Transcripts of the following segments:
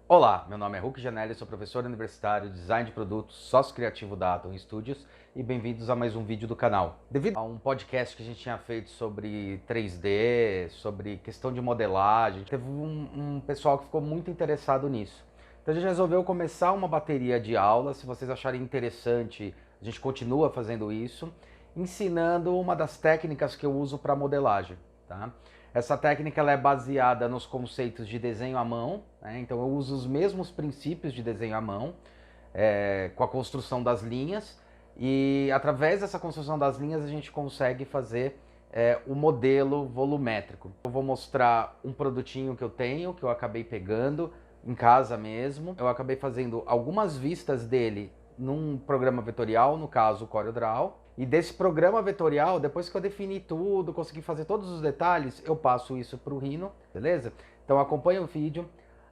Olá, meu nome é Hulk Janelli, sou professor universitário, design de produtos, sócio criativo da Atom Studios e bem-vindos a mais um vídeo do canal. Devido a um podcast que a gente tinha feito sobre 3D, sobre questão de modelagem, teve um pessoal que ficou muito interessado nisso. Então a gente resolveu começar uma bateria de aulas. Se vocês acharem interessante, a gente continua fazendo isso, ensinando uma das técnicas que eu uso para modelagem, tá? Essa técnica ela é baseada nos conceitos de desenho à mão, né? Então eu uso os mesmos princípios de desenho à mão, com a construção das linhas, e através dessa construção das linhas a gente consegue fazer o modelo volumétrico. Eu vou mostrar um produtinho que eu tenho, que eu acabei pegando em casa mesmo. Eu acabei fazendo algumas vistas dele num programa vetorial, no caso o CorelDRAW. E desse programa vetorial, depois que eu defini tudo, consegui fazer todos os detalhes, eu passo isso para o Rhino, beleza? Então acompanha o vídeo,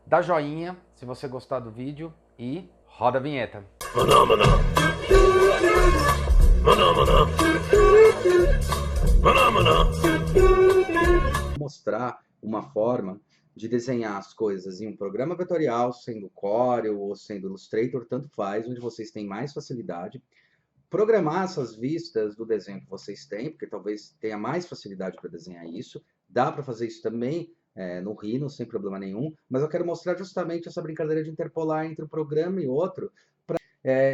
dá joinha se você gostar do vídeo e roda a vinheta. Maná, maná. Maná, maná. Maná, maná. Mostrar uma forma de desenhar as coisas em um programa vetorial, sendo Corel ou sendo Illustrator, tanto faz, onde vocês têm mais facilidade. Programar essas vistas do desenho que vocês têm, porque talvez tenha mais facilidade para desenhar isso. Dá para fazer isso também no Rhino, sem problema nenhum, mas eu quero mostrar justamente essa brincadeira de interpolar entre um programa e outro.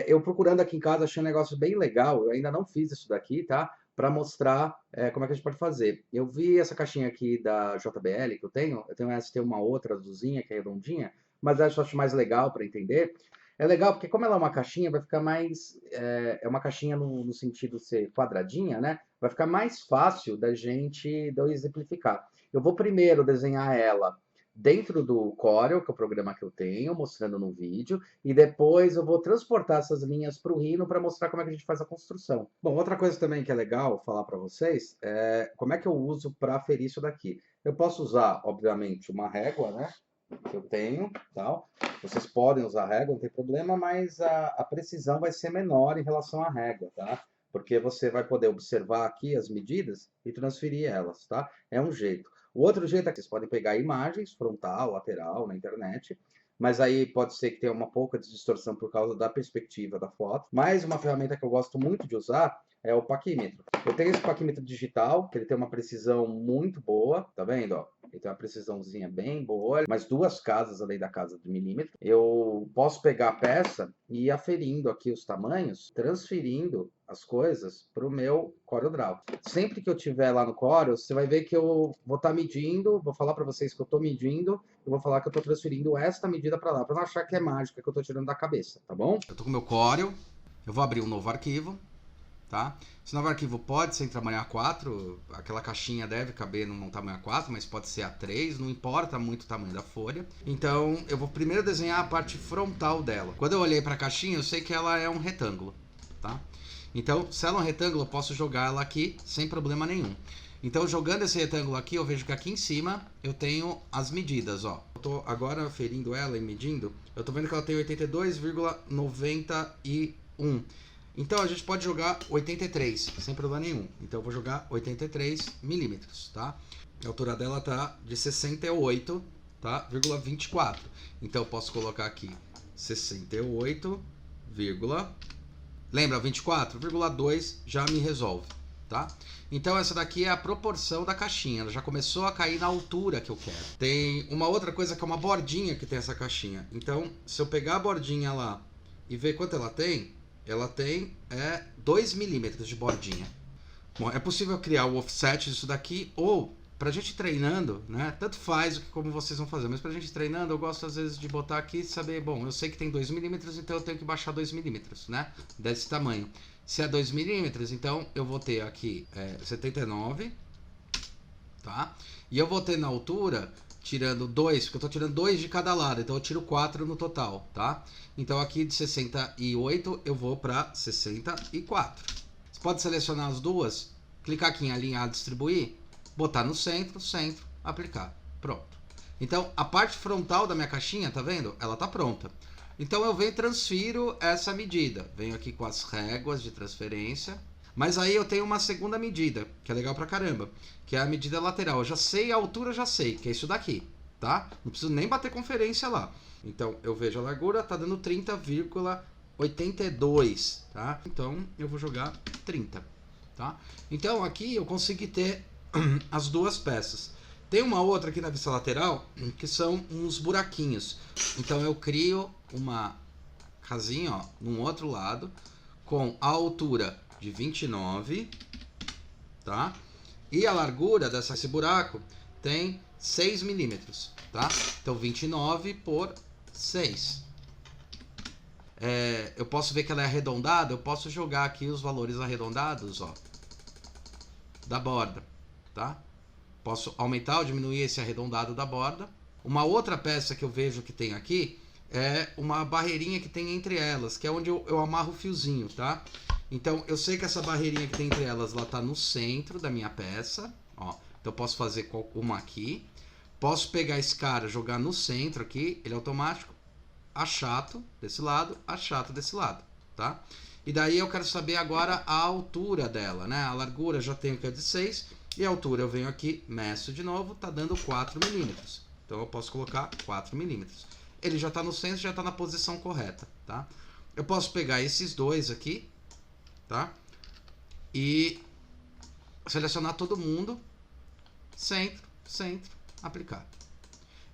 Eu procurando aqui em casa, achei um negócio bem legal, eu ainda não fiz isso daqui, tá? Para mostrar como é que a gente pode fazer. Eu vi essa caixinha aqui da JBL que eu tenho essa, tem uma outra azulzinha que é redondinha, mas essa eu acho mais legal para entender. É legal porque como ela é uma caixinha, vai ficar mais... É uma caixinha no sentido de ser quadradinha, né? Vai ficar mais fácil de eu exemplificar. Eu vou primeiro desenhar ela dentro do Corel, que é o programa que eu tenho, mostrando no vídeo, e depois eu vou transportar essas linhas para o Rhino para mostrar como é que a gente faz a construção. Bom, outra coisa também que é legal falar para vocês é como é que eu uso para aferir isso daqui. Eu posso usar, obviamente, uma régua, né? Que eu tenho, tal. Vocês podem usar régua, não tem problema, mas a precisão vai ser menor em relação à régua, tá? Porque você vai poder observar aqui as medidas e transferir elas, tá? É um jeito. O outro jeito é que vocês podem pegar imagens, frontal, lateral, na internet, mas aí pode ser que tenha uma pouca distorção por causa da perspectiva da foto. Mas uma ferramenta que eu gosto muito de usar é o paquímetro. Eu tenho esse paquímetro digital, que ele tem uma precisão muito boa, tá vendo, ó? Ele tem uma precisãozinha bem boa, mas 2 casas além da casa de milímetro. Eu posso pegar a peça e ir aferindo aqui os tamanhos, transferindo as coisas para o meu CorelDRAW. Sempre que eu tiver lá no Corel, você vai ver que eu vou estar medindo, vou falar para vocês que eu estou medindo, eu vou falar que eu estou transferindo esta medida para lá, para não achar que é mágica que eu estou tirando da cabeça, tá bom? Eu estou com o meu Corel, eu vou abrir um novo arquivo. Tá? Esse novo arquivo pode ser em tamanho A4, aquela caixinha deve caber num tamanho A4, mas pode ser A3, não importa muito o tamanho da folha. Então eu vou primeiro desenhar a parte frontal dela. Quando eu olhei para a caixinha, eu sei que ela é um retângulo, tá? Então, se ela é um retângulo, eu posso jogar ela aqui sem problema nenhum. Então, jogando esse retângulo aqui, eu vejo que aqui em cima eu tenho as medidas, ó. Eu tô agora aferindo ela e medindo, eu tô vendo que ela tem 82,91. Então a gente pode jogar 83, sem problema nenhum. Então eu vou jogar 83 milímetros, tá? A altura dela tá de 68, tá? 24. Então eu posso colocar aqui 68, lembra 24,2 já me resolve, tá? Então essa daqui é a proporção da caixinha, ela já começou a cair na altura que eu quero. Tem uma outra coisa que é uma bordinha que tem essa caixinha. Então se eu pegar a bordinha lá e ver quanto ela tem 2 milímetros de bordinha. Bom, é possível criar o offset disso daqui, ou pra gente treinando, né? Tanto faz o que como vocês vão fazer, mas pra gente treinando, eu gosto às vezes de botar aqui e saber, bom, eu sei que tem 2 milímetros, então eu tenho que baixar 2 milímetros, né? Desse tamanho. Se é 2 milímetros, então eu vou ter aqui 79, tá? E eu vou ter na altura, tirando 2, porque eu estou tirando 2 de cada lado, então eu tiro 4 no total, tá? Então aqui de 68 eu vou para 64. Você pode selecionar as duas, clicar aqui em alinhar, distribuir, botar no centro, aplicar. Pronto. Então a parte frontal da minha caixinha, tá vendo? Ela tá pronta. Então eu venho e transfiro essa medida. Venho aqui com as réguas de transferência. Mas aí eu tenho uma segunda medida, que é legal pra caramba, que é a medida lateral. Eu já sei a altura, já sei, que é isso daqui, tá? Não preciso nem bater conferência lá. Então, eu vejo a largura, tá dando 30,82, tá? Então, eu vou jogar 30, tá? Então, aqui eu consegui ter as duas peças. Tem uma outra aqui na vista lateral, que são uns buraquinhos. Então, eu crio uma casinha, ó, num outro lado, com a altura de 29, tá? E a largura desse buraco tem 6 milímetros, tá? Então, 29 por 6. Eu posso ver que ela é arredondada, eu posso jogar aqui os valores arredondados, ó, da borda, tá? Posso aumentar ou diminuir esse arredondado da borda. Uma outra peça que eu vejo que tem aqui é uma barreirinha que tem entre elas, que é onde eu amarro o fiozinho, tá? Então, eu sei que essa barreirinha que tem entre elas, ela tá no centro da minha peça, ó. Então, eu posso fazer uma aqui. Posso pegar esse cara, jogar no centro aqui, ele é automático, achato desse lado, achato desse lado, tá? E daí eu quero saber agora a altura dela, né? A largura já tenho que é de 6, e a altura eu venho aqui, meço de novo, tá dando 4 milímetros. Então, eu posso colocar 4 milímetros. Ele já está no centro, já está na posição correta, tá? Eu posso pegar esses dois aqui, tá? E selecionar todo mundo, centro, centro, aplicar.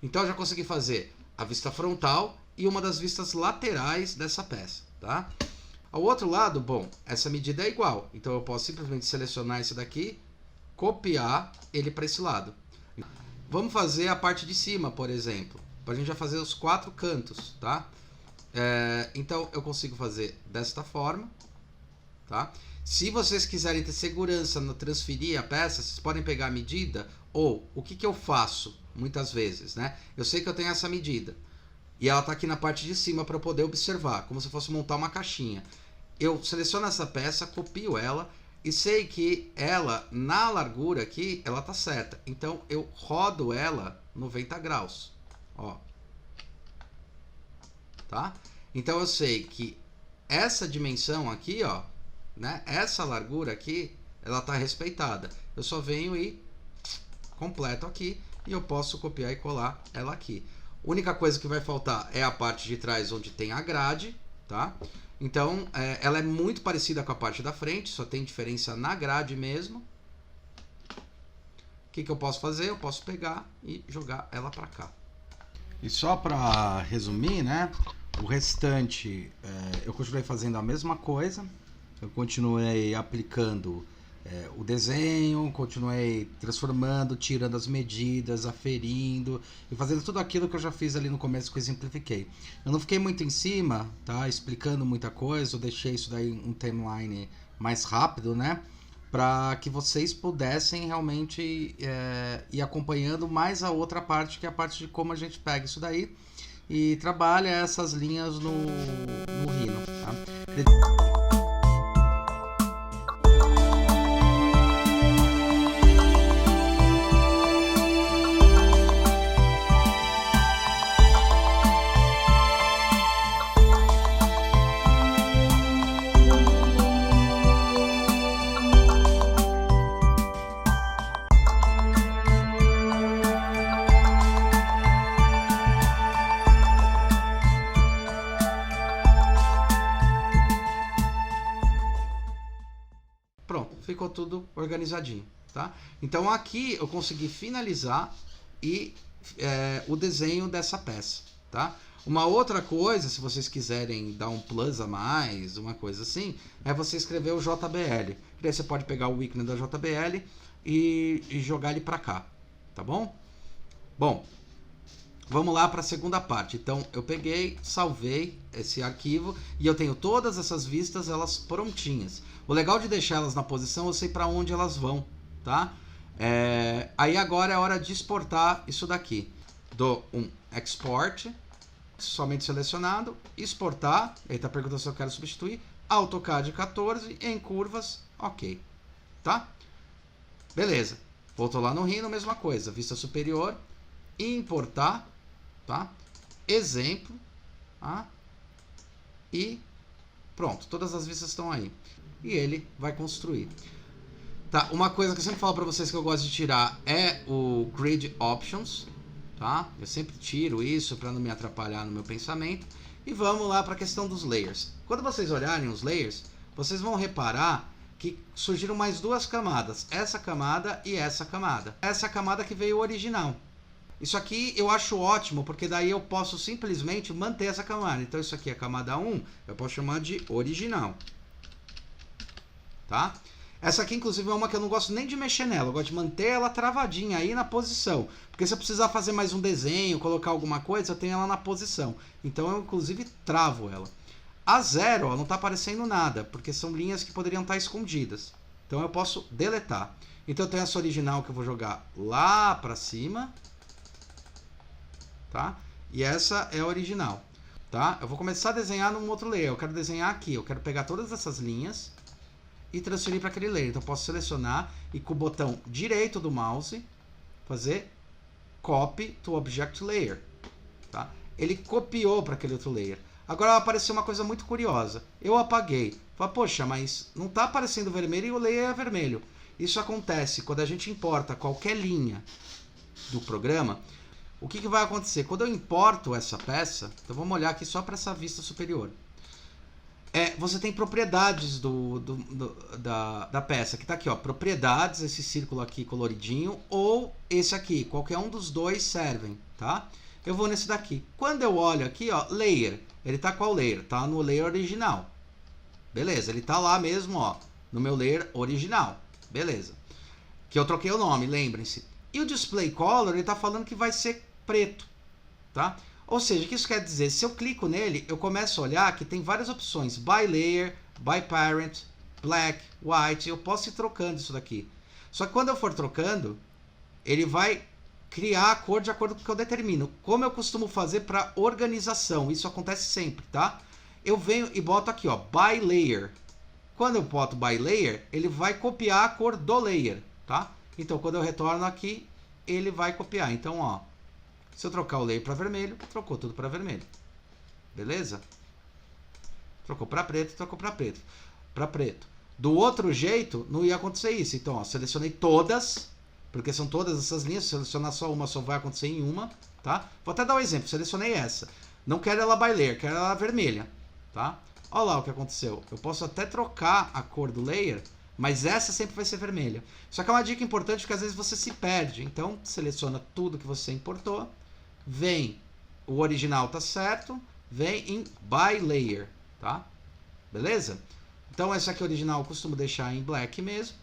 Então eu já consegui fazer a vista frontal e uma das vistas laterais dessa peça, tá? Ao outro lado, bom, essa medida é igual, então eu posso simplesmente selecionar esse daqui, copiar ele para esse lado. Vamos fazer a parte de cima, por exemplo. A gente vai fazer os 4 cantos, tá? Então, eu consigo fazer desta forma, tá? Se vocês quiserem ter segurança no transferir a peça, vocês podem pegar a medida, ou o que eu faço, muitas vezes, né? Eu sei que eu tenho essa medida, e ela tá aqui na parte de cima para eu poder observar, como se fosse montar uma caixinha. Eu seleciono essa peça, copio ela, e sei que ela, na largura aqui, ela tá certa. Então, eu rodo ela 90 graus. Ó, tá? Então eu sei que essa dimensão aqui, ó, né? Essa largura aqui, ela tá respeitada. Eu só venho e completo aqui e eu posso copiar e colar ela aqui. A única coisa que vai faltar é a parte de trás onde tem a grade, tá? Então ela é muito parecida com a parte da frente, só tem diferença na grade mesmo. O que eu posso fazer? Eu posso pegar e jogar ela para cá. E só para resumir, né? O restante eu continuei fazendo a mesma coisa. Eu continuei aplicando o desenho, continuei transformando, tirando as medidas, aferindo e fazendo tudo aquilo que eu já fiz ali no começo que eu exemplifiquei. Eu não fiquei muito em cima, tá? Explicando muita coisa, eu deixei isso daí um timeline mais rápido, né? Para que vocês pudessem realmente ir acompanhando mais a outra parte, que é a parte de como a gente pega isso daí e trabalha essas linhas no Rhino, tá? Ficou tudo organizadinho, tá? Então aqui eu consegui finalizar o desenho dessa peça, tá? Uma outra coisa, se vocês quiserem dar um plus a mais, uma coisa assim, é você escrever o JBL. E daí você pode pegar o ícone da JBL e jogar ele para cá, tá bom? Bom, vamos lá para a segunda parte. Então eu peguei, salvei esse arquivo e eu tenho todas essas vistas, elas prontinhas. O legal de deixar elas na posição, eu sei para onde elas vão, tá? Aí agora é hora de exportar isso daqui. Dou um export, somente selecionado, exportar, ele está perguntando se eu quero substituir, AutoCAD 14 em curvas, ok, tá? Beleza, voltou lá no Rhino, mesma coisa, vista superior, importar, tá? Exemplo, tá? E pronto, todas as vistas estão aí. E ele vai construir. Tá, uma coisa que eu sempre falo para vocês que eu gosto de tirar é o Grid Options, tá? Eu sempre tiro isso para não me atrapalhar no meu pensamento. E vamos lá para a questão dos layers. Quando vocês olharem os layers, vocês vão reparar que surgiram mais duas camadas, essa camada e essa camada. Essa é a camada que veio original. Isso aqui eu acho ótimo, porque daí eu posso simplesmente manter essa camada. Então isso aqui é a camada 1, eu posso chamar de original. Tá? Essa aqui, inclusive, é uma que eu não gosto nem de mexer nela. Eu gosto de manter ela travadinha aí na posição. Porque se eu precisar fazer mais um desenho, colocar alguma coisa, eu tenho ela na posição. Então eu, inclusive, travo ela. A 0, ó, não está aparecendo nada, porque são linhas que poderiam estar escondidas. Então eu posso deletar. Então eu tenho essa original que eu vou jogar lá para cima. Tá? E essa é a original. Tá? Eu vou começar a desenhar num outro layer. Eu quero desenhar aqui. Eu quero pegar todas essas linhas e transferir para aquele layer. Então eu posso selecionar e com o botão direito do mouse fazer Copy to Object Layer. Tá? Ele copiou para aquele outro layer. Agora apareceu uma coisa muito curiosa. Eu apaguei. Falei, poxa, mas não está aparecendo vermelho e o layer é vermelho. Isso acontece quando a gente importa qualquer linha do programa. O que vai acontecer? Quando eu importo essa peça, então vamos olhar aqui só para essa vista superior. Você tem propriedades da peça, que está aqui, ó, propriedades, esse círculo aqui coloridinho, ou esse aqui, qualquer um dos dois servem, tá? Eu vou nesse daqui. Quando eu olho aqui, ó, layer, ele está qual layer? Está no layer original. Beleza, ele está lá mesmo, ó, no meu layer original. Beleza. Que eu troquei o nome, lembrem-se. E o display color, ele está falando que vai ser preto, tá? Ou seja, o que isso quer dizer? Se eu clico nele, eu começo a olhar que tem várias opções. By layer, by parent, black, white. Eu posso ir trocando isso daqui. Só que quando eu for trocando, ele vai criar a cor de acordo com o que eu determino. Como eu costumo fazer para organização. Isso acontece sempre, tá? Eu venho e boto aqui, ó, by layer. Quando eu boto by layer, ele vai copiar a cor do layer, tá? Então, quando eu retorno aqui, ele vai copiar. Então, ó, se eu trocar o layer para vermelho, trocou tudo para vermelho. Beleza? Trocou para preto, trocou para preto. Para preto. Do outro jeito, não ia acontecer isso. Então, ó, selecionei todas, porque são todas essas linhas. Se selecionar só uma, só vai acontecer em uma, tá? Vou até dar um exemplo. Selecionei essa. Não quero ela by layer, quero ela vermelha, tá? Olha lá o que aconteceu. Eu posso até trocar a cor do layer, mas essa sempre vai ser vermelha. Só que é uma dica importante porque às vezes você se perde. Então, seleciona tudo que você importou. Vem, o original tá certo. Vem em by layer, tá? Beleza? Então, essa aqui original eu costumo deixar em black mesmo,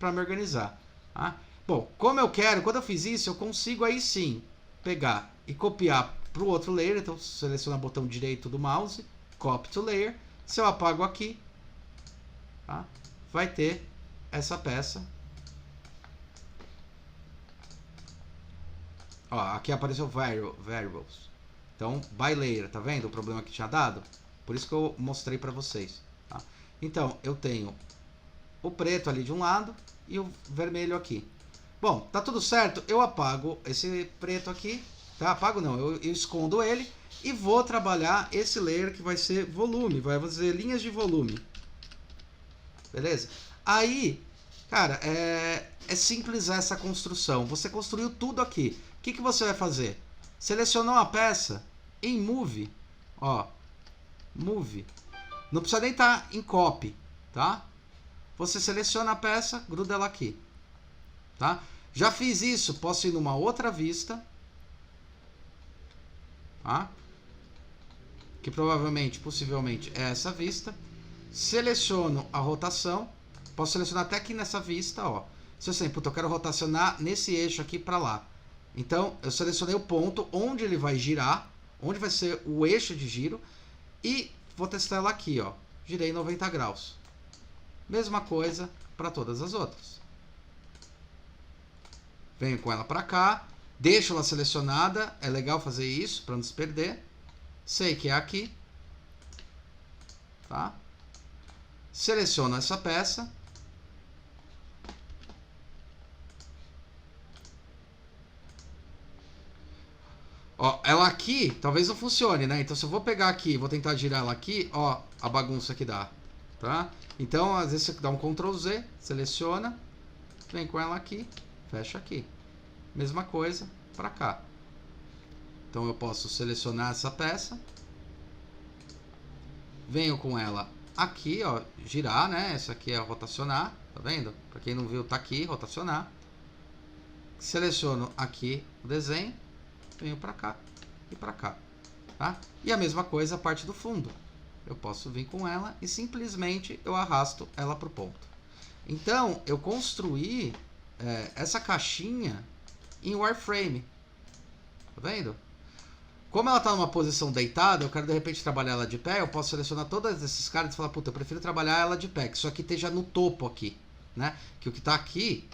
para me organizar. Tá? Bom, como eu quero, quando eu fiz isso, eu consigo aí sim pegar e copiar para o outro layer. Então, seleciona o botão direito do mouse, copy to layer. Se eu apago aqui, tá? Vai ter essa peça. Ó, aqui apareceu variables. Então, by layer, tá vendo o problema que tinha dado? Por isso que eu mostrei para vocês. Tá? Então, eu tenho o preto ali de um lado e o vermelho aqui. Bom, tá tudo certo. Eu apago esse preto aqui. Tá? Apago não, eu escondo ele e vou trabalhar esse layer que vai ser volume. Vai fazer linhas de volume. Beleza? Aí, cara, é simples essa construção. Você construiu tudo aqui. O que você vai fazer? Selecionou a peça em Move. Ó, Move. Não precisa nem estar em Copy, tá? Você seleciona a peça, gruda ela aqui. Tá? Já fiz isso, posso ir numa outra vista. Tá? Que provavelmente, possivelmente, é essa vista. Seleciono a rotação. Posso selecionar até aqui nessa vista, ó. Se eu sei, puta, eu quero rotacionar nesse eixo aqui para lá. Então, eu selecionei o ponto onde ele vai girar, onde vai ser o eixo de giro, e vou testar ela aqui, ó. Girei 90 graus. Mesma coisa para todas as outras. Venho com ela para cá, deixo ela selecionada, é legal fazer isso para não se perder. Sei que é aqui. Tá? Seleciono essa peça. Ó, ela aqui talvez não funcione, né? Então se eu vou pegar aqui, vou tentar girar ela aqui, ó, a bagunça que dá, tá? Então às vezes você dá um Ctrl Z, seleciona, vem com ela aqui, fecha aqui. Mesma coisa para cá. Então eu posso selecionar essa peça, venho com ela aqui, ó, girar, né? Essa aqui é rotacionar, tá vendo? Para quem não viu, tá aqui, rotacionar. Seleciono aqui o desenho, venho para cá e para cá, tá? E a mesma coisa a parte do fundo. Eu posso vir com ela e simplesmente eu arrasto ela para o ponto. Então, eu construí essa caixinha em wireframe. Tá vendo? Como ela está numa posição deitada, eu quero de repente trabalhar ela de pé, eu posso selecionar todos esses caras e falar, puta, eu prefiro trabalhar ela de pé, que isso aqui esteja no topo aqui, né? Que o que está aqui,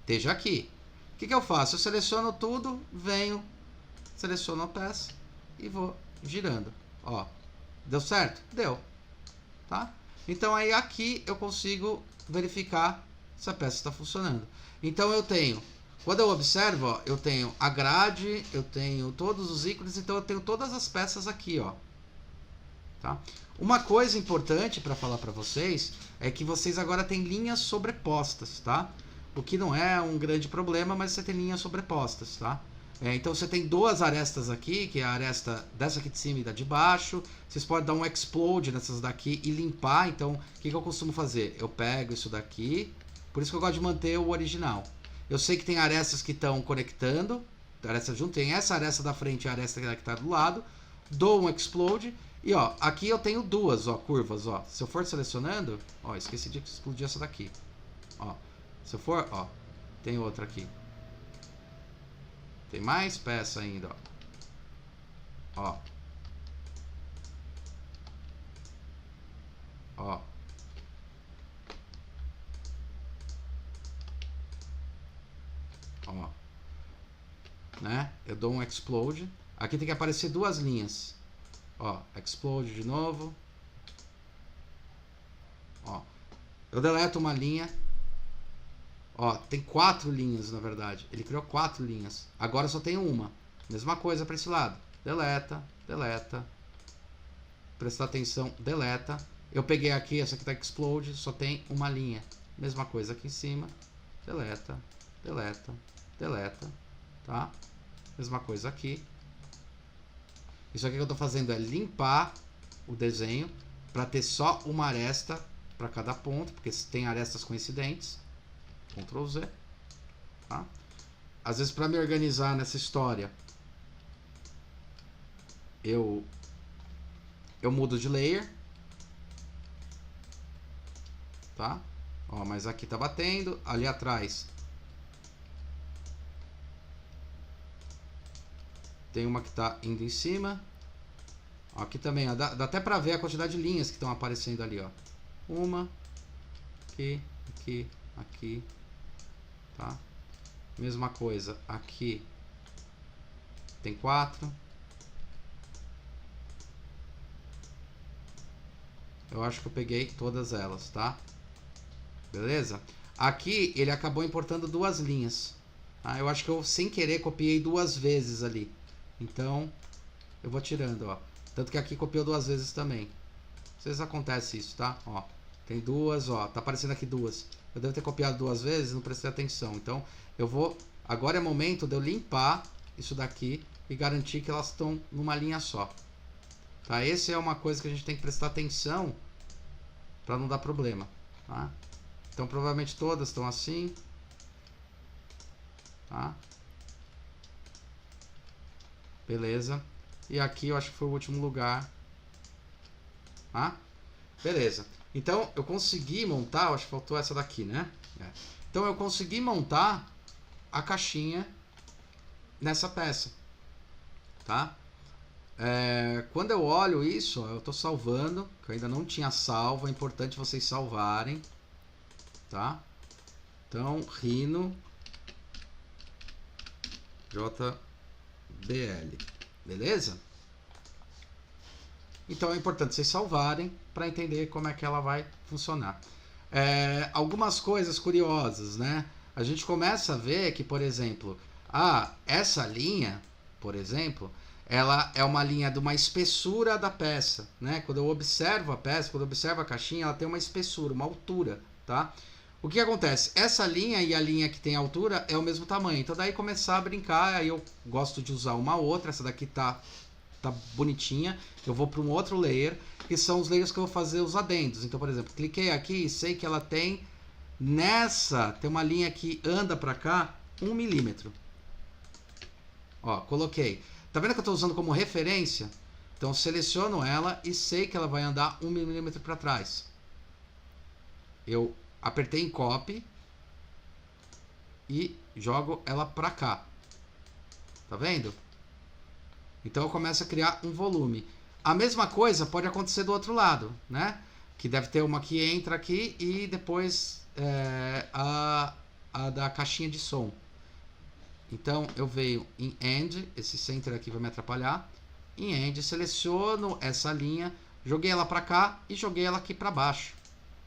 esteja aqui. O que eu faço? Eu seleciono tudo, venho, seleciono a peça e vou girando. Ó, deu certo? Deu. Tá? Então aí aqui eu consigo verificar se a peça está funcionando. Então eu tenho, quando eu observo, ó, eu tenho a grade, eu tenho todos os ícones, então eu tenho todas as peças aqui, ó. Tá? Uma coisa importante para falar para vocês é que vocês agora têm linhas sobrepostas, tá? O que não é um grande problema, mas você tem linhas sobrepostas, tá? Então você tem duas arestas aqui, que é a aresta dessa aqui de cima e da de baixo. Vocês podem dar um explode nessas daqui e limpar. Então, o que eu costumo fazer? Eu pego isso daqui, por isso que eu gosto de manter o original. Eu sei que tem arestas que estão conectando, aresta junto, tem essa aresta da frente e a aresta que está do lado. Dou um explode e ó, aqui eu tenho duas, ó, curvas, ó. Se eu for selecionando, ó, esqueci de explodir essa daqui. Ó, se eu for, ó, tem outra aqui. Tem mais peça ainda, ó. Ó. Ó. Né? Eu dou um explode. Aqui tem que aparecer duas linhas. Ó, explode de novo. Ó. Eu deleto uma linha. Ó, tem 4 linhas, na verdade. Ele criou 4 linhas. Agora só tem uma. Mesma coisa para esse lado. Deleta, deleta. Prestar atenção, deleta. Eu peguei aqui, essa aqui tá explode, só tem uma linha. Mesma coisa aqui em cima. Deleta, deleta, deleta. Tá? Mesma coisa aqui. Isso aqui que eu tô fazendo é limpar o desenho para ter só uma aresta para cada ponto, porque tem arestas coincidentes. Ctrl Z, tá? Às vezes para me organizar nessa história eu mudo de layer, tá? Ó, mas aqui tá batendo, ali atrás tem uma que tá indo em cima. Ó, aqui também, ó, dá até para ver a quantidade de linhas que estão aparecendo ali, ó. Uma, aqui, aqui, aqui. Tá? Mesma coisa aqui, tem 4. Eu acho que eu peguei todas elas, tá? Beleza? Aqui ele acabou importando 2 linhas, tá? Eu acho que eu sem querer copiei 2 vezes ali, então eu vou tirando, ó. Tanto que aqui copiou 2 vezes também. Às vezes acontece isso, tá? Ó, tem 2, ó, tá aparecendo aqui 2. Eu devo ter copiado 2 vezes, não prestei atenção. Então, eu vou... Agora é momento de eu limpar isso daqui e garantir que elas estão numa linha só. Tá? Essa é uma coisa que a gente tem que prestar atenção para não dar problema. Tá? Então, provavelmente todas estão assim. Tá? Beleza. E aqui eu acho que foi o último lugar. Tá? Beleza. Então, eu consegui montar, acho que faltou essa daqui, né? Então, eu consegui montar a caixinha nessa peça, tá? Quando eu olho isso, ó, eu tô salvando, que eu ainda não tinha salvo, é importante vocês salvarem, tá? Então, Rhino JBL, beleza? Então é importante vocês salvarem para entender como é que ela vai funcionar. Algumas coisas curiosas, né? A gente começa a ver que, por exemplo, essa linha, por exemplo, ela é uma linha de uma espessura da peça, né? Quando eu observo a peça, quando eu observo a caixinha, ela tem uma espessura, uma altura, tá? O que acontece? Essa linha e a linha que tem altura é o mesmo tamanho. Então daí começar a brincar, aí eu gosto de usar uma outra. Essa daqui tá bonitinha. Eu vou para um outro layer, que são os layers que eu vou fazer os adendos. Então, por exemplo, cliquei aqui e sei que ela tem tem uma linha que anda para cá 1 milímetro. Ó, coloquei. Tá vendo que eu estou usando como referência? Então seleciono ela e sei que ela vai andar 1 milímetro para trás. Eu apertei em copy e jogo ela para cá. Tá vendo? Então eu começo a criar um volume. A mesma coisa pode acontecer do outro lado, né? Que deve ter uma que entra aqui e depois a da caixinha de som. Então eu venho em End, esse center aqui vai me atrapalhar. Em End, seleciono essa linha, joguei ela para cá e joguei ela aqui para baixo,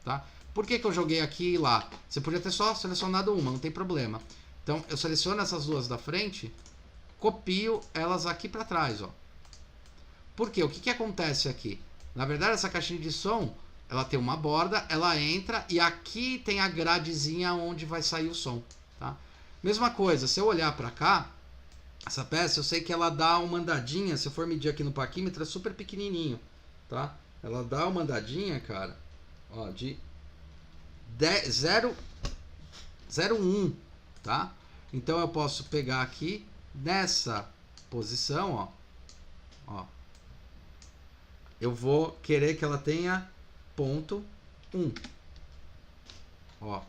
tá? Por que eu joguei aqui e lá? Você podia ter só selecionado uma, não tem problema. Então eu seleciono essas duas da frente, copio elas aqui para trás, ó. Por quê? O que acontece aqui? Na verdade, essa caixinha de som, ela tem uma borda, ela entra e aqui tem a gradezinha onde vai sair o som, tá? Mesma coisa, se eu olhar para cá, essa peça, eu sei que ela dá uma andadinha, se eu for medir aqui no paquímetro, é super pequenininho, tá? Ela dá uma andadinha, cara, ó, de 0,1, tá? Então eu posso pegar aqui nessa posição, ó, eu vou querer que ela tenha ponto 1, ó,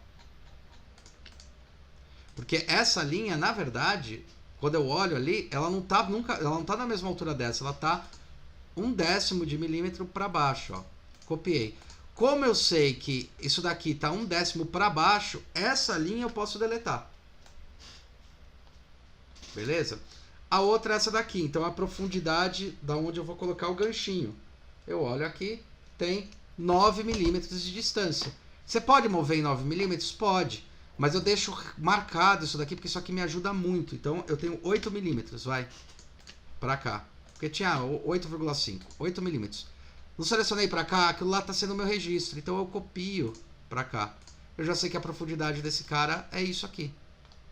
porque essa linha, na verdade, quando eu olho ali, ela não tá na mesma altura dessa, ela tá 1/10 de milímetro para baixo, ó. Copiei. Como eu sei que isso daqui tá 1/10 para baixo, essa linha eu posso deletar. Beleza? A outra é essa daqui, então a profundidade da onde eu vou colocar o ganchinho. Eu olho aqui, tem 9 milímetros de distância. Você pode mover em 9 milímetros? Pode. Mas eu deixo marcado isso daqui, porque isso aqui me ajuda muito. Então eu tenho 8 milímetros, vai, para cá. Porque tinha 8,5, 8 milímetros. Não selecionei para cá, aquilo lá está sendo o meu registro. Então eu copio para cá. Eu já sei que a profundidade desse cara é isso aqui,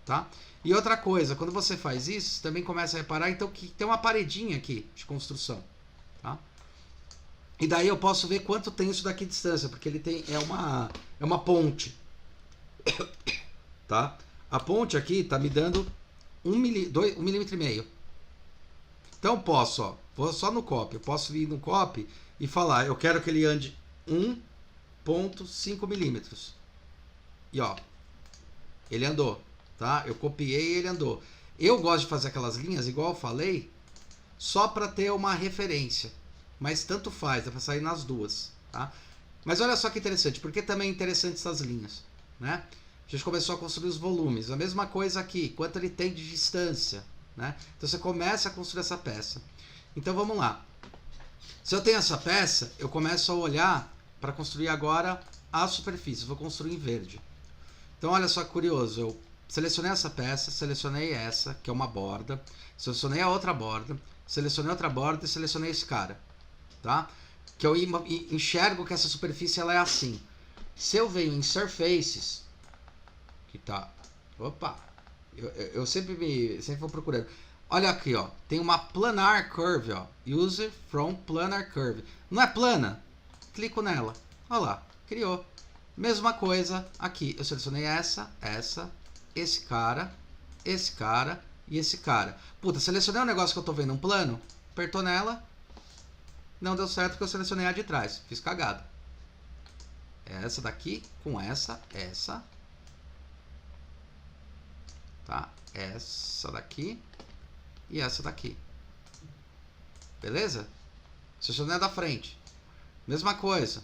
tá? E outra coisa, quando você faz isso, você também começa a reparar então que tem uma paredinha aqui de construção, tá? E daí eu posso ver quanto tem isso daqui de distância, porque ele tem é uma ponte, tá? A ponte aqui está me dando 1,5 milímetro. Então posso, ó, vou só no copy, eu posso ir no copy e falar, eu quero que ele ande 1,5 milímetros. E ó, ele andou, tá? Eu copiei e ele andou. Eu gosto de fazer aquelas linhas, igual eu falei, só para ter uma referência. Mas tanto faz, dá para sair nas duas, tá? Mas olha só que interessante, porque também é interessante essas linhas, né? A gente começou a construir os volumes. A mesma coisa aqui, quanto ele tem de distância, né? Então você começa a construir essa peça. Então vamos lá. Se eu tenho essa peça, eu começo a olhar para construir agora a superfície. Vou construir em verde. Então olha só que curioso. Eu selecionei essa peça, selecionei essa, que é uma borda. Selecionei a outra borda. Selecionei outra borda e selecionei esse cara. Tá? Que eu enxergo que essa superfície ela é assim. Se eu venho em Surfaces, que tá... Opa! Eu sempre vou procurando. Olha aqui, ó. Tem uma Planar Curve, ó. Use from Planar Curve. Não é plana? Clico nela. Olha lá. Criou. Mesma coisa aqui. Eu selecionei essa, esse cara e esse cara. Puta, selecionei um negócio que eu tô vendo um plano. Apertou nela. Não deu certo porque eu selecionei a de trás. Fiz cagada. Essa daqui com essa. Tá? Essa daqui e essa daqui. Beleza? Selecionei a da frente. Mesma coisa.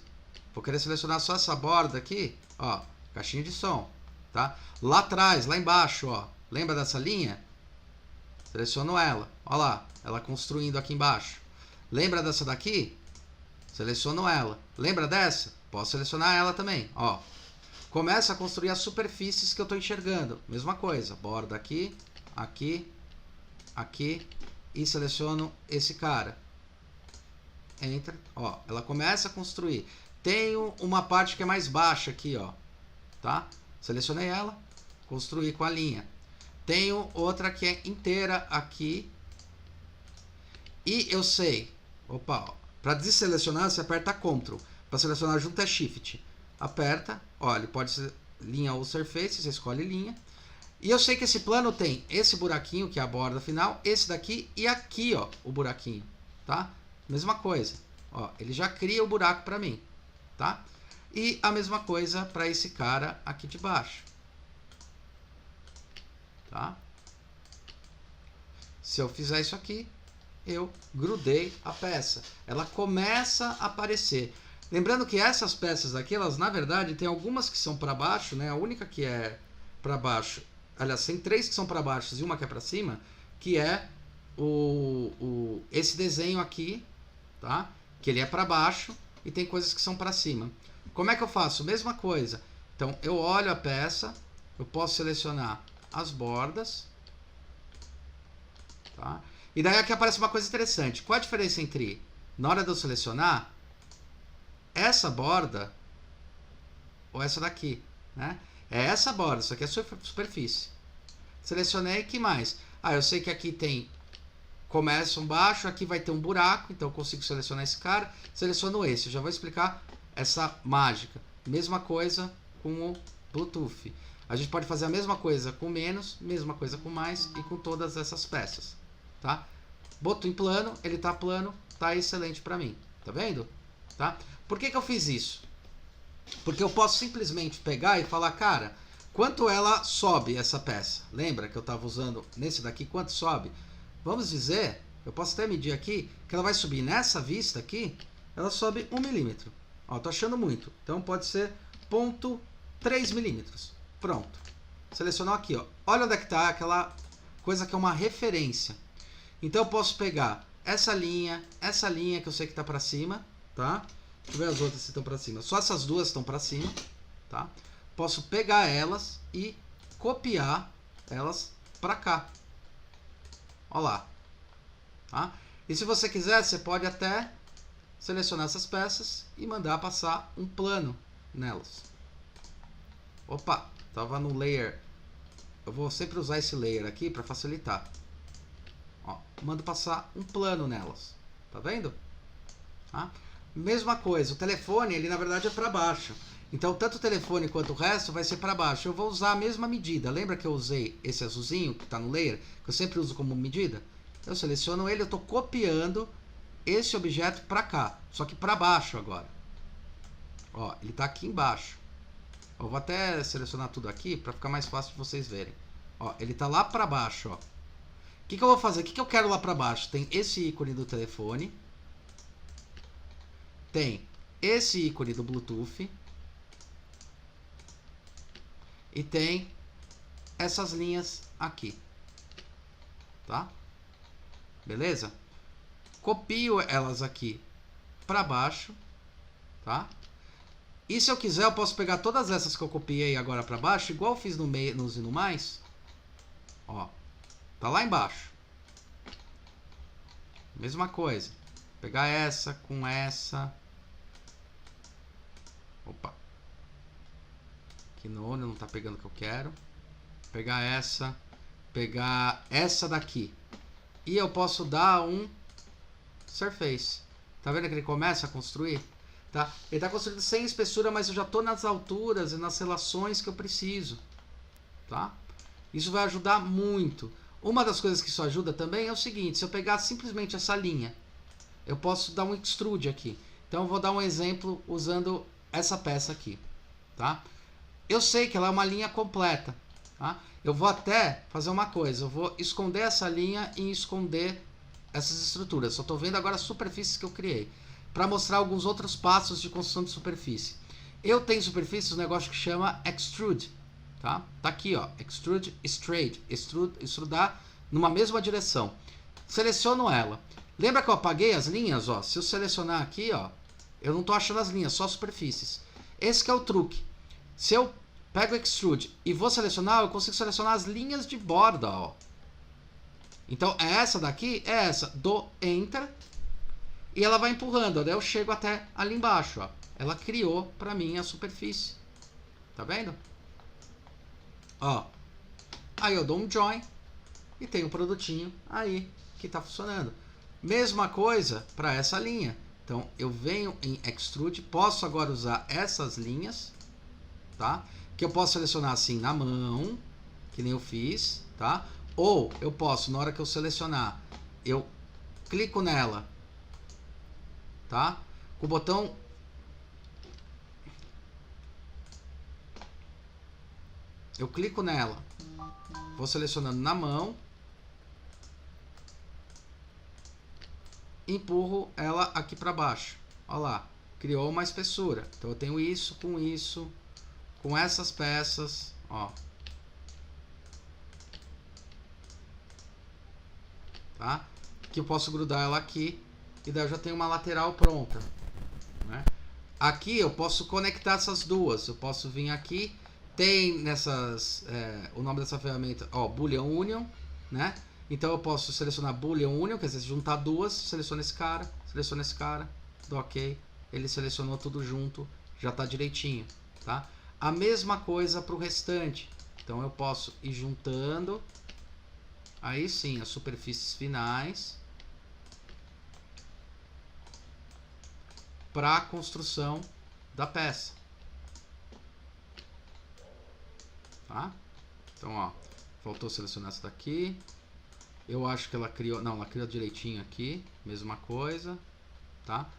Vou querer selecionar só essa borda aqui. Ó, caixinha de som. Tá? Lá atrás, lá embaixo, ó. Lembra dessa linha? Seleciono ela. Ó lá, ela construindo aqui embaixo. Lembra dessa daqui? Seleciono ela. Lembra dessa? Posso selecionar ela também. Ó. Começa a construir as superfícies que eu estou enxergando. Mesma coisa. Borda aqui, aqui, aqui. E seleciono esse cara. Entra. Ó. Ela começa a construir. Tenho uma parte que é mais baixa aqui, ó. tá? Selecionei ela, construir com a linha. Tenho outra que é inteira aqui. E eu sei, para desselecionar você aperta Ctrl. Para selecionar junto é Shift. Aperta, olha, pode ser linha ou surface, você escolhe linha. E eu sei que esse plano tem esse buraquinho, que é a borda final, esse daqui e aqui, ó, o buraquinho, tá? Mesma coisa, ó, ele já cria o buraco para mim, tá? E a mesma coisa para esse cara aqui de baixo, tá? Se eu fizer isso aqui, eu grudei a peça. Ela começa a aparecer. Lembrando que essas peças aqui, elas na verdade tem algumas que são para baixo, né? A única que é para baixo, aliás, tem 3 que são para baixo e uma que é para cima, que é esse desenho aqui, tá? Que ele é para baixo e tem coisas que são para cima. Como é que eu faço? Mesma coisa. Então eu olho a peça, eu posso selecionar as bordas, tá? E daí aqui aparece uma coisa interessante. Qual a diferença entre, na hora de eu selecionar, essa borda ou essa daqui, né? É essa borda, isso aqui é superfície. Selecionei, que mais? Ah, eu sei que aqui tem, começa embaixo, aqui vai ter um buraco, então eu consigo selecionar esse cara, seleciono esse. Eu já vou explicar essa mágica. Mesma coisa com o Bluetooth. A gente pode fazer a mesma coisa com menos, mesma coisa com mais e com todas essas peças, tá? Boto em plano, ele tá plano, tá excelente para mim, tá vendo? Tá? Por que eu fiz isso? Porque eu posso simplesmente pegar e falar, cara, quanto ela sobe essa peça? Lembra que eu estava usando nesse daqui, quanto sobe? Vamos dizer, eu posso até medir aqui, que ela vai subir nessa vista aqui, ela sobe 1 milímetro. Ó, tô achando muito, então pode ser 0,3 milímetros. Pronto. Selecionou aqui, ó. Olha onde é que tá aquela coisa que é uma referência. Então eu posso pegar essa linha que eu sei que tá para cima, tá? Deixa eu ver as outras se estão para cima. Só essas duas estão para cima, tá? Posso pegar elas e copiar elas para cá. Olha lá, tá? E se você quiser, você pode até selecionar essas peças e mandar passar um plano nelas. Opa, tava no layer. Eu vou sempre usar esse layer aqui para facilitar. Ó, mando passar um plano nelas. Tá vendo? Tá? Mesma coisa, o telefone, ele na verdade é para baixo. Então, tanto o telefone quanto o resto vai ser para baixo. Eu vou usar a mesma medida. Lembra que eu usei esse azulzinho que está no layer? Que eu sempre uso como medida? Eu seleciono ele, eu estou copiando esse objeto para cá. Só que para baixo agora. Ó, ele está aqui embaixo. Eu vou até selecionar tudo aqui para ficar mais fácil de vocês verem. Ó, ele está lá para baixo, ó. O que eu vou fazer? O que eu quero lá para baixo? Tem esse ícone do telefone. Tem esse ícone do Bluetooth. E tem essas linhas aqui. Tá? Beleza? Copio elas aqui para baixo. Tá? E se eu quiser, eu posso pegar todas essas que eu copiei agora para baixo, igual eu fiz no menos e no mais. Ó, tá lá embaixo. Mesma coisa. Pegar essa com essa. Opa. Aqui no olho não tá pegando o que eu quero. Pegar essa daqui. E eu posso dar um surface. Tá vendo que ele começa a construir? Tá? Ele está construído sem espessura, mas eu já estou nas alturas e nas relações que eu preciso. Tá? Isso vai ajudar muito. Uma das coisas que isso ajuda também é o seguinte: se eu pegar simplesmente essa linha, eu posso dar um extrude aqui. Então eu vou dar um exemplo usando essa peça aqui. Tá? Eu sei que ela é uma linha completa. Tá? Eu vou até fazer uma coisa: eu vou esconder essa linha e esconder essas estruturas. Só estou vendo agora as superfícies que eu criei, para mostrar alguns outros passos de construção de superfície. Eu tenho superfícies, um negócio que chama extrude, tá? Tá aqui, ó, extrude, straight, extrudar numa mesma direção. Seleciono ela. Lembra que eu apaguei as linhas, ó? Se eu selecionar aqui, ó, eu não tô achando as linhas, só superfícies. Esse que é o truque. Se eu pego o extrude e vou selecionar, eu consigo selecionar as linhas de borda, ó. Então, essa daqui é essa. Dou Enter. E ela vai empurrando, daí eu chego até ali embaixo, ó. Ela criou para mim a superfície. Tá vendo? Ó. Aí eu dou um join e tem um produtinho aí que está funcionando. Mesma coisa para essa linha. Então eu venho em Extrude, posso agora usar essas linhas, tá? Que eu posso selecionar assim na mão, que nem eu fiz, tá? Ou eu posso, na hora que eu selecionar, eu clico nela, tá? Com o botão eu clico nela, vou selecionando na mão, empurro ela aqui para baixo. Olha lá, criou uma espessura. Então eu tenho isso, com essas peças, ó. Tá? Que eu posso grudar ela aqui e daí eu já tenho uma lateral pronta, né? Aqui eu posso conectar essas duas. Eu posso vir aqui, tem nessas o nome dessa ferramenta, ó, Boolean Union, né? Então eu posso selecionar Boolean Union, quer dizer, juntar duas, seleciona esse cara, dou OK, ele selecionou tudo junto, já está direitinho, tá? A mesma coisa para o restante. Então eu posso ir juntando, aí sim, as superfícies finais para a construção da peça, tá? Então, ó, faltou selecionar essa daqui. Eu acho que ela criou, não, ela criou direitinho aqui, mesma coisa, tá?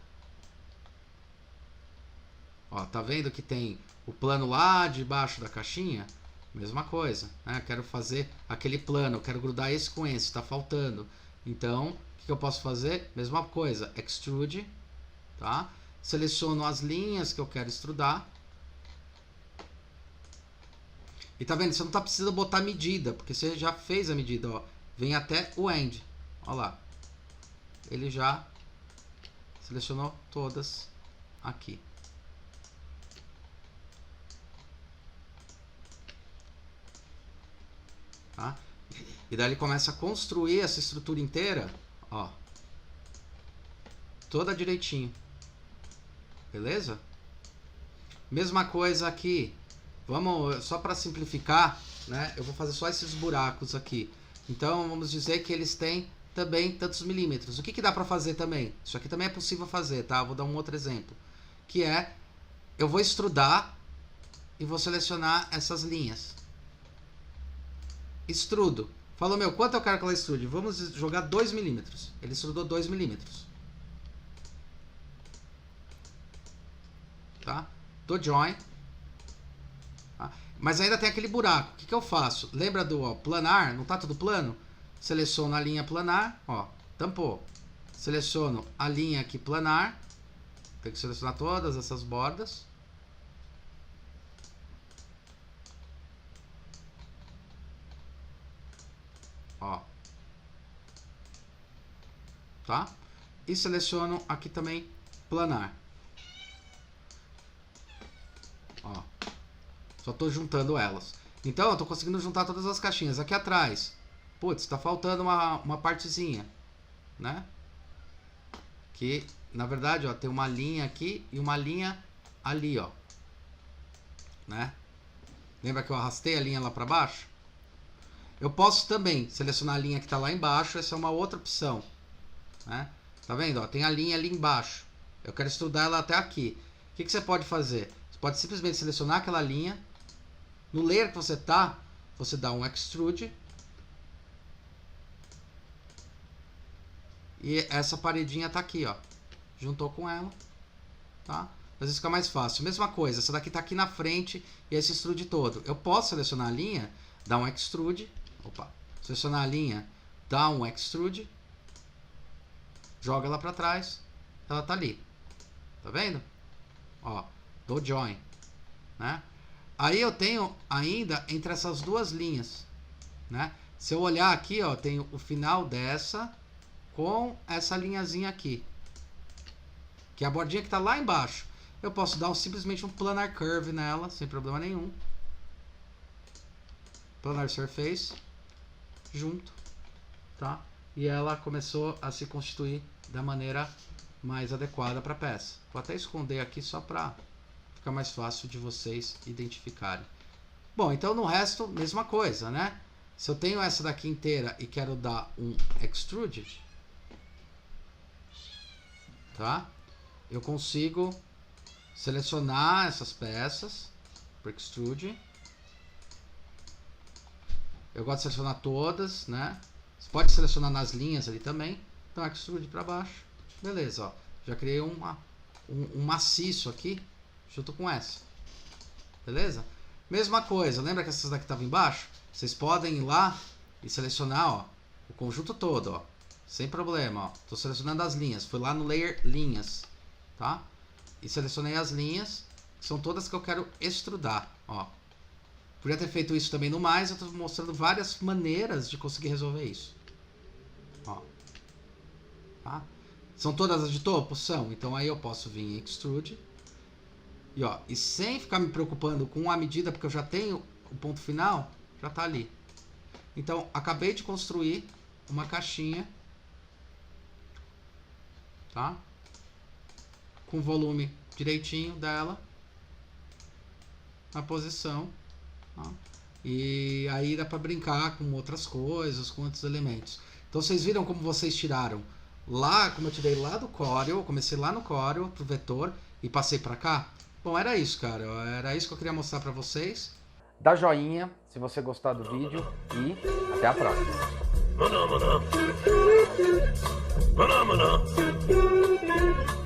Ó, tá vendo que tem o plano lá debaixo da caixinha? Mesma coisa, né? Quero fazer aquele plano, quero grudar esse com esse, tá faltando. Então, o que eu posso fazer? Mesma coisa, extrude, tá? Seleciono as linhas que eu quero extrudar. E tá vendo? Você não tá precisando botar medida, porque você já fez a medida, ó. Vem até o end. Olha lá. Ele já selecionou todas aqui. Tá? E daí ele começa a construir essa estrutura inteira, ó. Toda direitinho. Beleza? Mesma coisa aqui. Vamos, só para simplificar, né? Eu vou fazer só esses buracos aqui. Então, vamos dizer que eles têm também tantos milímetros. O que que dá para fazer também? Isso aqui também é possível fazer, tá? Vou dar um outro exemplo. Que é, eu vou extrudar e vou selecionar essas linhas. Extrudo. Falou, meu, quanto eu quero que ela extrude? Vamos jogar 2 milímetros. Ele extrudou 2 milímetros. Tá? Dou join. Tá? Mas ainda tem aquele buraco. O que que eu faço? Lembra do ó, planar? Não tá tudo plano? Seleciono a linha planar. Ó, tampou. Seleciono a linha aqui planar. Tem que selecionar todas essas bordas. Ó. Tá? E seleciono aqui também planar. Ó. Só estou juntando elas. Então, eu estou conseguindo juntar todas as caixinhas. Aqui atrás, putz, está faltando uma partezinha, né? Que, na verdade, ó, tem uma linha aqui e uma linha ali, ó. Né? Lembra que eu arrastei a linha lá para baixo? Eu posso também selecionar a linha que está lá embaixo. Essa é uma outra opção, né? Tá vendo? Ó, tem a linha ali embaixo. Eu quero extrudar ela até aqui. O que que você pode fazer? Você pode simplesmente selecionar aquela linha. No layer que você tá, você dá um extrude. E essa paredinha tá aqui, ó. Juntou com ela, tá? Às vezes fica mais fácil. Mesma coisa, essa daqui tá aqui na frente e esse extrude todo. Eu posso selecionar a linha, dar um extrude. Opa. Selecionar a linha, dar um extrude. Joga ela para trás. Ela tá ali. Tá vendo? Ó, dou join, né? Aí eu tenho ainda entre essas duas linhas, né? Se eu olhar aqui, ó, tenho o final dessa com essa linhazinha aqui, que é a bordinha que está lá embaixo. Eu posso dar simplesmente um planar curve nela, sem problema nenhum. Planar surface, junto, tá? E ela começou a se constituir da maneira mais adequada para a peça. Vou até esconder aqui só para fica mais fácil de vocês identificarem. Bom, então no resto, mesma coisa, né? Se eu tenho essa daqui inteira e quero dar um extrude, tá? Eu consigo selecionar essas peças para extrude. Eu gosto de selecionar todas, né? Você pode selecionar nas linhas ali também. Então extrude para baixo. Beleza, ó. Já criei um maciço aqui junto com essa. Beleza? Mesma coisa, lembra que essas daqui estavam embaixo? Vocês podem ir lá e selecionar, ó, o conjunto todo, ó. Sem problema, ó. Tô selecionando as linhas. Fui lá no layer linhas, tá? E selecionei as linhas, que são todas que eu quero extrudar, ó. Podia ter feito isso também no mais, eu tô mostrando várias maneiras de conseguir resolver isso. Ó. Tá? São todas as de topo? São. Então aí eu posso vir em extrude. E ó, e sem ficar me preocupando com a medida, porque eu já tenho o ponto final, já tá ali. Então, acabei de construir uma caixinha, tá? Com o volume direitinho dela, na posição, tá? E aí dá para brincar com outras coisas, com outros elementos. Então, vocês viram como vocês tiraram lá, como eu tirei lá do Corel, eu comecei lá no Corel, pro vetor, e passei para cá? Bom, era isso, cara. Era isso que eu queria mostrar para vocês. Dá joinha se você gostar do vídeo e até a próxima.